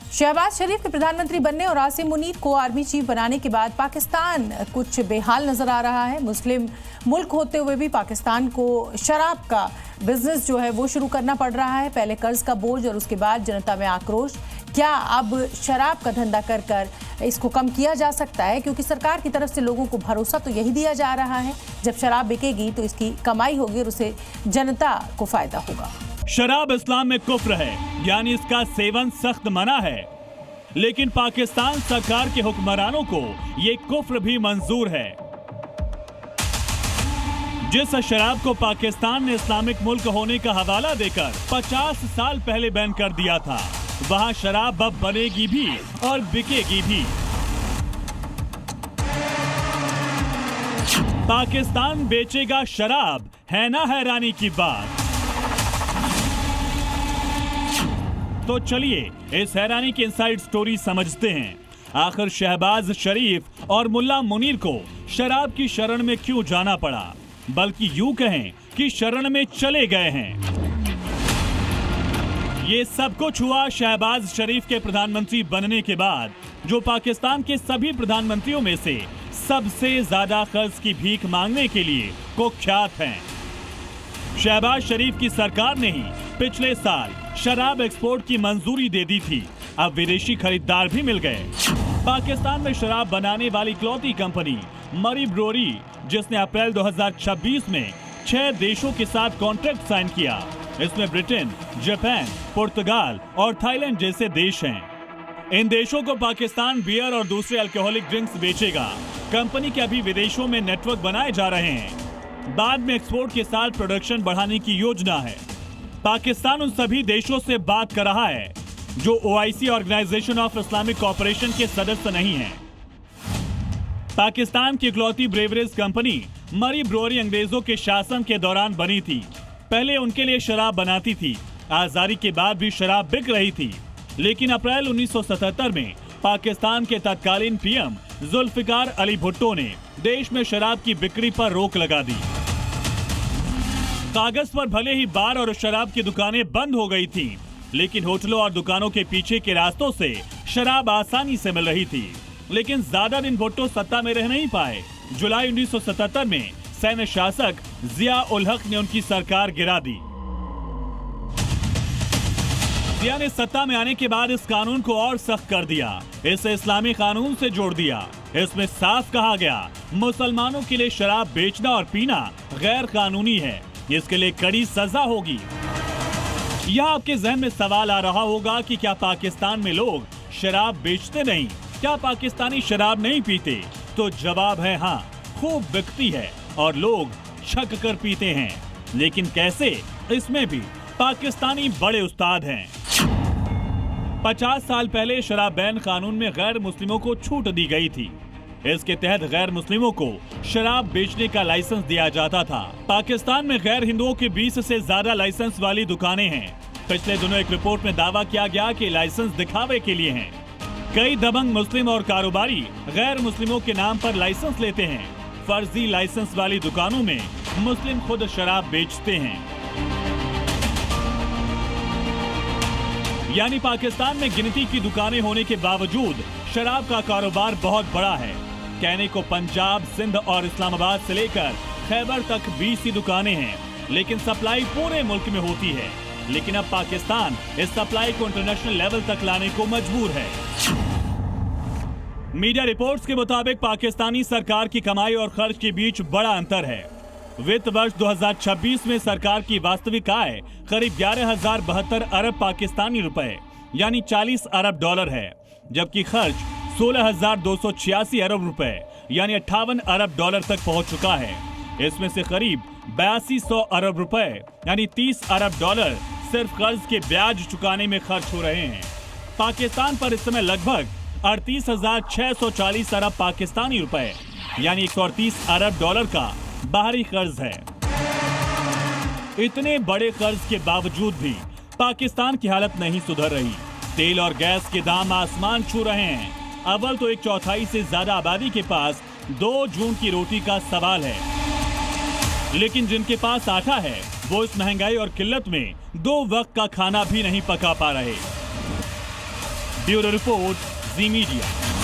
शहबाज शरीफ के प्रधानमंत्री बनने और आसिम मुनीर को आर्मी चीफ बनाने के बाद पाकिस्तान कुछ बेहाल नजर आ रहा है। मुस्लिम मुल्क होते हुए भी पाकिस्तान को शराब का बिजनेस जो है वो शुरू करना पड़ रहा है। पहले कर्ज का बोझ और उसके बाद जनता में आक्रोश। क्या अब शराब का धंधा कर कर इसको कम किया जा सकता है? क्योंकि सरकार की तरफ से लोगों को भरोसा तो यही दिया जा रहा है, जब शराब बिकेगी तो इसकी कमाई होगी और उससे जनता को फायदा होगा। शराब इस्लाम में कुफ्र है, यानी इसका सेवन सख्त मना है। लेकिन पाकिस्तान सरकार के हुक्मरानों को ये कुफ्र भी मंजूर है। जिस शराब को पाकिस्तान ने इस्लामिक मुल्क होने का हवाला देकर 50 साल पहले बैन कर दिया था, वहां शराब अब बनेगी भी और बिकेगी भी। पाकिस्तान बेचेगा शराब, है ना हैरानी की बात। तो चलिए इस हैरानी की इनसाइड स्टोरी समझते हैं। आखिर शहबाज शरीफ और मुल्ला मुनीर को शराब की शरण में क्यों जाना पड़ा, बल्कि यूं कहें कि शरण में चले गए हैं। ये सब कुछ हुआ शहबाज शरीफ के प्रधानमंत्री बनने के बाद, जो पाकिस्तान के सभी प्रधानमंत्रियों में से सबसे ज्यादा कर्ज की भीख मांगने के लिए कुख्यात हैं। शहबाज शरीफ की सरकार ने ही पिछले साल शराब एक्सपोर्ट की मंजूरी दे दी थी। अब विदेशी खरीदार भी मिल गए। पाकिस्तान में शराब बनाने वाली इकलौती कंपनी मरी ब्रोरी, जिसने अप्रैल 2026 में 6 देशों के साथ कॉन्ट्रैक्ट साइन किया, इसमें ब्रिटेन, जापान, पुर्तगाल और थाईलैंड जैसे देश हैं। इन देशों को पाकिस्तान बियर और दूसरे अल्कोहलिक ड्रिंक्स बेचेगा। कंपनी के अभी विदेशों में नेटवर्क बनाए जा रहे हैं। बाद में एक्सपोर्ट के साथ प्रोडक्शन बढ़ाने की योजना है। पाकिस्तान उन सभी देशों से बात कर रहा है जो OIC organisation of Islamic cooperation के सदस्य नहीं हैं। पाकिस्तान की इकलौती ब्रेवरेज कंपनी मरी ब्रोरी अंग्रेजों के शासन के दौरान बनी थी। पहले उनके लिए शराब बनाती थी। आजादी के बाद भी शराब बिक रही थी, लेकिन अप्रैल 1977 में पाकिस्तान के तत्कालीन पीएम जुल्फिकार अली भुट्टो ने देश में शराब की बिक्री पर रोक लगा दी। कागज पर भले ही बार और शराब की दुकानें बंद हो गई थीं, लेकिन होटलों और दुकानों के पीछे के रास्तों से शराब आसानी से मिल रही थी। लेकिन ज्यादा दिन भुट्टो सत्ता में रह नहीं पाए। जुलाई 1977 में सैन्य शासक जिया उल हक ने उनकी सरकार गिरा दी। जिया ने सत्ता में आने के बाद इस कानून को और सख्त कर दिया। इसे इस्लामी कानून से जोड़ दिया। इसमें साफ कहा गया, मुसलमानों के लिए शराब बेचना और पीना गैर कानूनी है, इसके लिए कड़ी सजा होगी। यह आपके जहन में सवाल आ रहा होगा कि क्या पाकिस्तान में लोग शराब बेचते नहीं, क्या पाकिस्तानी शराब नहीं पीते? तो जवाब है हाँ, खूब बिकती है और लोग छक कर पीते हैं। लेकिन कैसे? इसमें भी पाकिस्तानी बड़े उस्ताद हैं। 50 साल पहले शराब बैन कानून में गैर मुस्लिमों को छूट दी गई थी। इसके तहत गैर मुस्लिमों को शराब बेचने का लाइसेंस दिया जाता था। पाकिस्तान में गैर हिंदुओं के 20 से ज्यादा लाइसेंस वाली दुकानें हैं। पिछले दिनों एक रिपोर्ट में दावा किया गया कि लाइसेंस दिखावे के लिए हैं। कई दबंग मुस्लिम और कारोबारी गैर मुस्लिमों के नाम पर लाइसेंस लेते हैं। फर्जी लाइसेंस वाली दुकानों में मुस्लिम खुद शराब बेचते हैं। यानी पाकिस्तान में गिनती की दुकानें होने के बावजूद शराब का कारोबार बहुत बड़ा है। कहने को पंजाब, सिंध और इस्लामाबाद से लेकर खैबर तक 20 ही दुकानें हैं, लेकिन सप्लाई पूरे मुल्क में होती है। लेकिन अब पाकिस्तान इस सप्लाई को इंटरनेशनल लेवल तक लाने को मजबूर है। मीडिया रिपोर्ट्स के मुताबिक पाकिस्तानी सरकार की कमाई और खर्च के बीच बड़ा अंतर है। वित्त वर्ष 2026 में सरकार की वास्तविक आय करीब 11,072 अरब पाकिस्तानी रुपए यानी 40 अरब डॉलर है, जबकि खर्च 16,286 अरब रुपए यानी 58 अरब डॉलर तक पहुंच चुका है। इसमें से करीब 8200 अरब रुपए यानी 30 अरब डॉलर सिर्फ कर्ज के ब्याज चुकाने में खर्च हो रहे हैं। पाकिस्तान पर इस समय लगभग 38,640 अरब पाकिस्तानी रुपए यानी 138 अरब डॉलर का बाहरी कर्ज है। इतने बड़े कर्ज के बावजूद भी पाकिस्तान की हालत नहीं सुधर रही। तेल और गैस के दाम आसमान छू रहे हैं। अव्वल तो 1/4 से ज्यादा आबादी के पास 2 जून की रोटी का सवाल है, लेकिन जिनके पास आटा है वो इस महंगाई और किल्लत में 2 वक्त का खाना भी नहीं पका पा रहे। ब्यूरो रिपोर्ट, जी मीडिया।